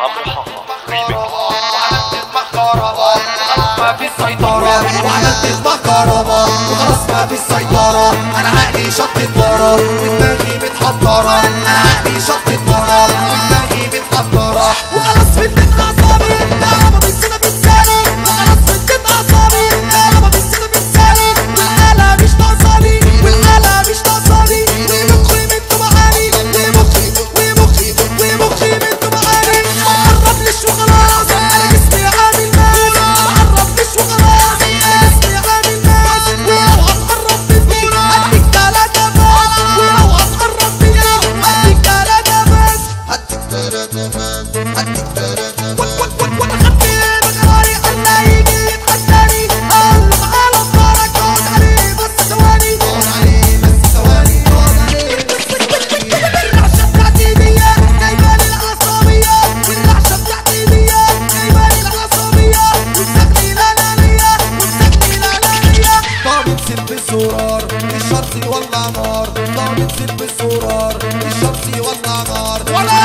عمرو حاحة ريميكس. وعملت دماغ كهربا وخلاص ما في سيطرة، وعملت دماغ كهربا وخلاص ما في سيطرة. انا عقلي شطت ورا ودماغي متحضرة، انا عقلي شطت ورا ودماغي متحضرة. وخلاص فدت اعصابي لما بيصير بلساني، وخلاص فدت اعصابي لما بيصير بلساني. والحالة مش ناقصاني والحالة مش ناقصاني، ومخي منكم معاني ومخي منكم معاني. ما قربليش وخلاص انا جسمي عامل ماس، ما قربليش وخلاص انا جسمي عامل ماس. ولو هتقرب مني هديك 3 فاس، ولو هتقرب مني هديك 3 فاس، هديك 3 فاس، هديك 3 فاس. وانا خدت بقراري انا يجي يتحداني، اقول له تعالى اتفرج اقعد عليه بس ثواني، اقعد عليه بس ثواني، اقعد عليه بس ثواني. الرعشة بتاعتي ديا جايبالي العصبية، والرعشة بتاعتي ديا جايبالي العصبية، ومسكني الانانية ومسكني الانانية. ضابط سلب الزرار الشرطي يولع نار، ضابط سلب الزرار الشرطي يولع نار. ولا